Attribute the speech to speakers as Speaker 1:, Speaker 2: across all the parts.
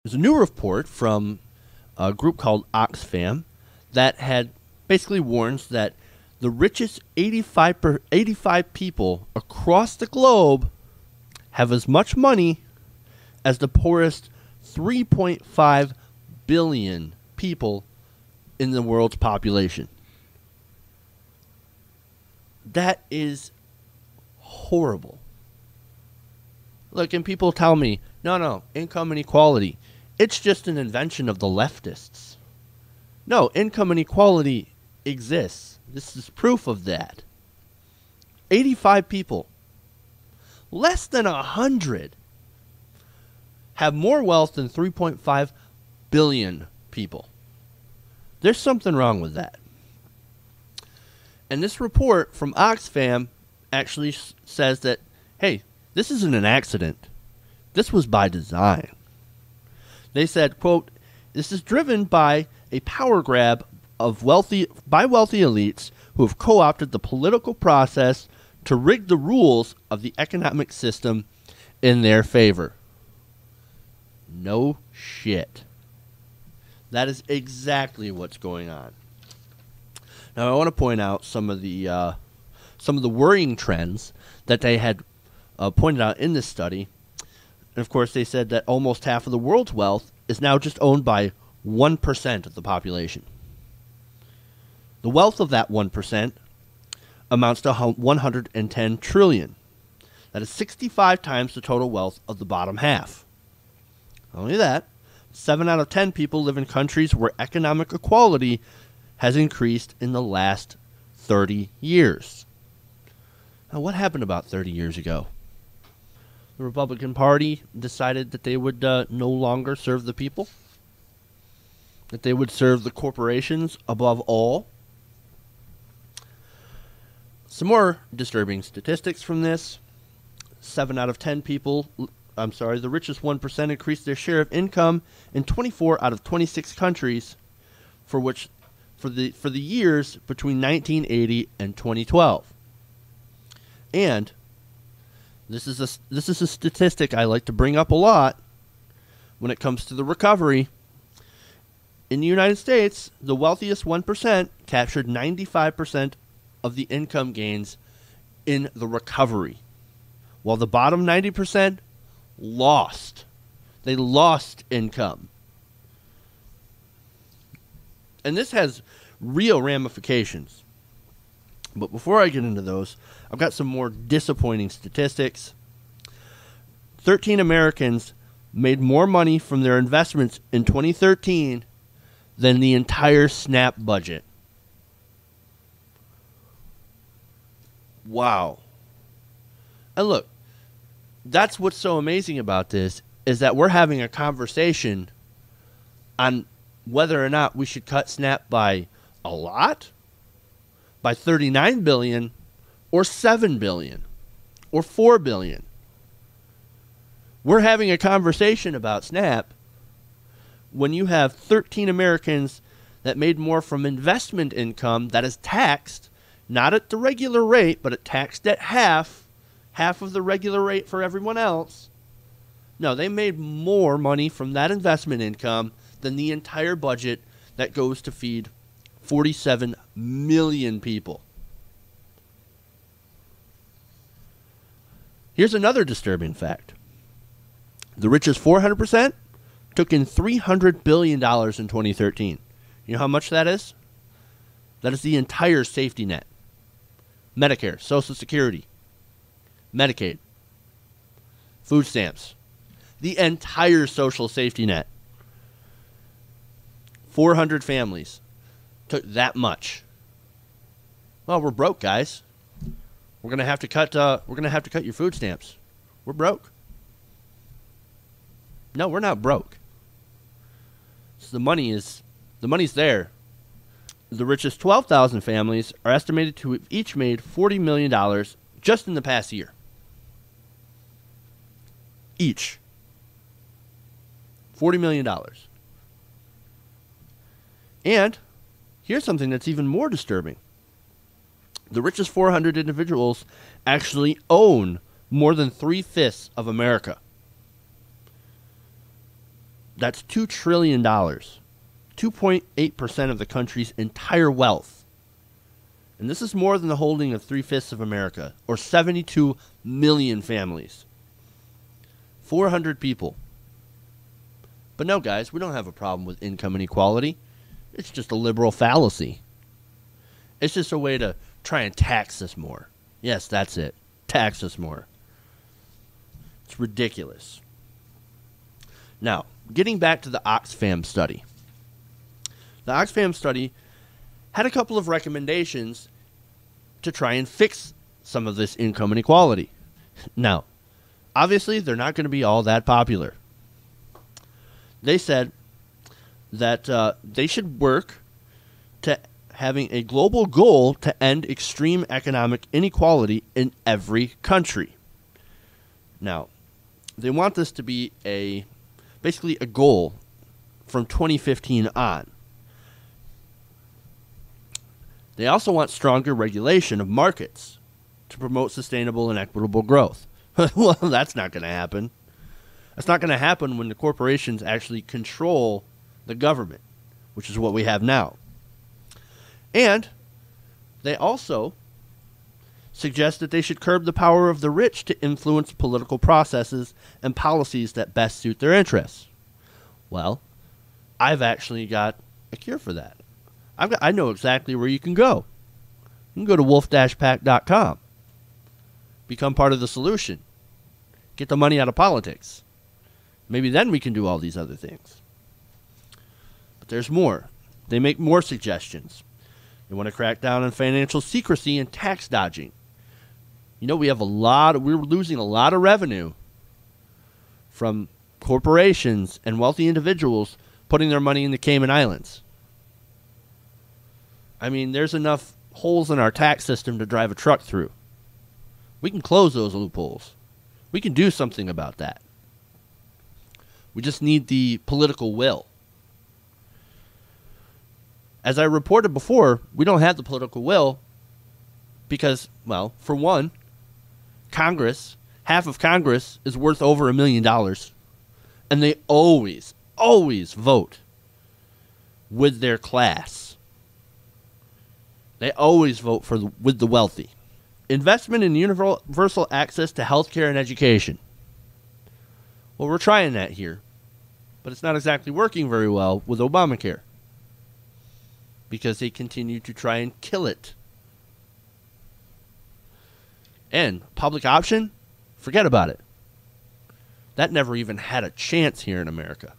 Speaker 1: There's a new report from a group called Oxfam that had basically warns that the richest 85 people across the globe have as much money as the poorest 3.5 billion people in the world's population. That is horrible. Look, and people tell me, no, income inequality, it's just an invention of the leftists. No, income inequality exists. This is proof of that. 85 people, less than 100, have more wealth than 3.5 billion people. There's something wrong with that. And this report from Oxfam actually says that, hey, this isn't an accident. This was by design. They said, quote, this is driven by a power grab of wealthy elites who have co-opted the political process to rig the rules of the economic system in their favor. No shit. That is exactly what's going on. Now, I want to point out some of the worrying trends that they had pointed out in this study. And of course, they said that almost half of the world's wealth is now just owned by 1% of the population. The wealth of that 1% amounts to 110 trillion. That is 65 times the total wealth of the bottom half. Not only that, 7 out of 10 people live in countries where economic equality has increased in the last 30 years. Now, what happened about 30 years ago? The Republican Party decided that they would no longer serve the people, that they would serve the corporations above all. Some more disturbing statistics from this. 7 out of 10 people, the richest 1% increased their share of income in 24 out of 26 countries for the years between 1980 and 2012. And this is a statistic I like to bring up a lot when it comes to the recovery. In the United States, the wealthiest 1% captured 95% of the income gains in the recovery, while the bottom 90% lost. They lost income. And this has real ramifications. But before I get into those, I've got some more disappointing statistics. 13 Americans made more money from their investments in 2013 than the entire SNAP budget. Wow. And look, that's what's so amazing about this, is that we're having a conversation on whether or not we should cut SNAP by a lot, by 39 billion, or 7 billion, or 4 billion. We're having a conversation about SNAP when you have 13 Americans that made more from investment income that is taxed, not at the regular rate, but taxed at half of the regular rate for everyone else. No, they made more money from that investment income than the entire budget that goes to feed 47 million people. Here's another disturbing fact. The richest 400% took in $300 billion in 2013. You know how much that is? That is the entire safety net. Medicare, Social Security, Medicaid, food stamps, the entire social safety net. 400 families took that much. Well, we're broke, guys. We're gonna have to cut. We're gonna have to cut your food stamps. We're broke. No, we're not broke. So the money's there. The richest 12,000 families are estimated to have each made $40 million just in the past year. Each. $40 million. And here's something that's even more disturbing. The richest 400 individuals actually own more than 3/5 of America. That's $2 trillion. 2.8% of the country's entire wealth. And this is more than the holding of 3/5 of America, or 72 million families. 400 people. But no, guys, we don't have a problem with income inequality. It's just a liberal fallacy. It's just a way to try and tax us more. Yes, that's it. Tax us more. It's ridiculous. Now, getting back to the Oxfam study. The Oxfam study had a couple of recommendations to try and fix some of this income inequality. Now, obviously, they're not going to be all that popular. They said that they should work to having a global goal to end extreme economic inequality in every country. Now, they want this to be basically a goal from 2015 on. They also want stronger regulation of markets to promote sustainable and equitable growth. Well, that's not going to happen. That's not going to happen when the corporations actually control the government, which is what we have now. And they also suggest that they should curb the power of the rich to influence political processes and policies that best suit their interests. Well, I've actually got a cure for that. I know exactly where you can go. You can go to wolf-pack.com. Become part of the solution. Get the money out of politics. Maybe then we can do all these other things. But there's more. They make more suggestions. They want to crack down on financial secrecy and tax dodging. You know, we're losing a lot of revenue from corporations and wealthy individuals putting their money in the Cayman Islands. I mean, there's enough holes in our tax system to drive a truck through. We can close those loopholes. We can do something about that. We just need the political will. As I reported before, we don't have the political will because, well, for one, Congress, half of Congress is worth over $1 million. And they always vote with their class. They always vote with the wealthy. Investment in universal access to healthcare and education. Well, we're trying that here, but it's not exactly working very well with Obamacare because they continue to try and kill it. And public option, forget about it. That never even had a chance here in America.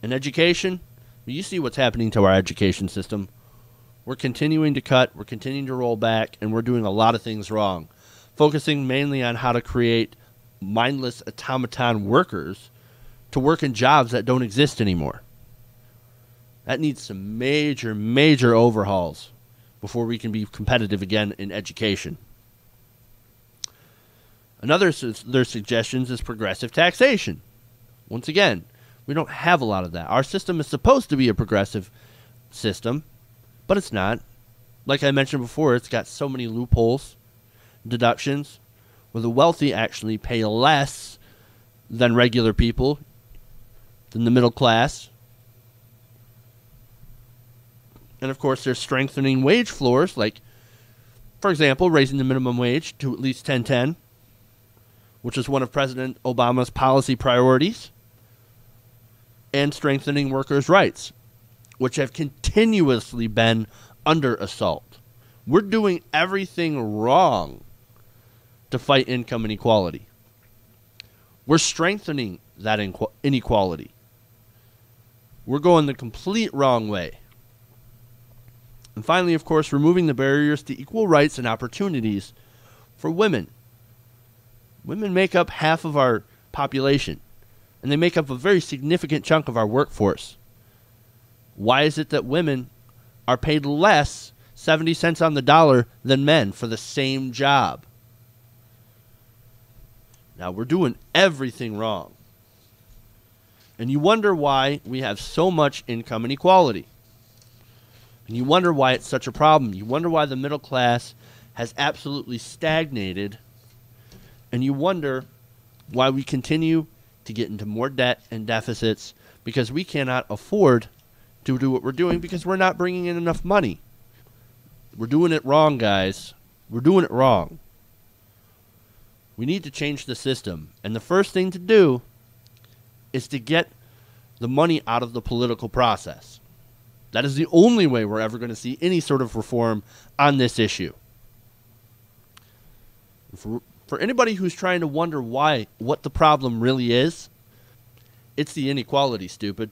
Speaker 1: In education, you see what's happening to our education system. We're continuing to cut, we're continuing to roll back, and we're doing a lot of things wrong. Focusing mainly on how to create mindless automaton workers to work in jobs that don't exist anymore. That needs some major, major overhauls before we can be competitive again in education. Another of their suggestions is progressive taxation. Once again, we don't have a lot of that. Our system is supposed to be a progressive system, but it's not. Like I mentioned before, it's got so many loopholes, deductions, where the wealthy actually pay less than regular people, than the middle class. And of course, there's strengthening wage floors, like, for example, raising the minimum wage to at least $10.10, which is one of President Obama's policy priorities, and strengthening workers' rights, which have continuously been under assault. We're doing everything wrong to fight income inequality. We're strengthening that inequality. We're going the complete wrong way. And finally, of course, removing the barriers to equal rights and opportunities for women. Women make up half of our population, and they make up a very significant chunk of our workforce. Why is it that women are paid less, 70 cents on the dollar, than men for the same job? Now, we're doing everything wrong. And you wonder why we have so much income inequality. And you wonder why it's such a problem. You wonder why the middle class has absolutely stagnated. And you wonder why we continue to get into more debt and deficits because we cannot afford to do what we're doing because we're not bringing in enough money. We're doing it wrong, guys. We're doing it wrong. We need to change the system. And the first thing to do is to get the money out of the political process. That is the only way we're ever going to see any sort of reform on this issue. For anybody who's trying to wonder what the problem really is, it's the inequality, stupid.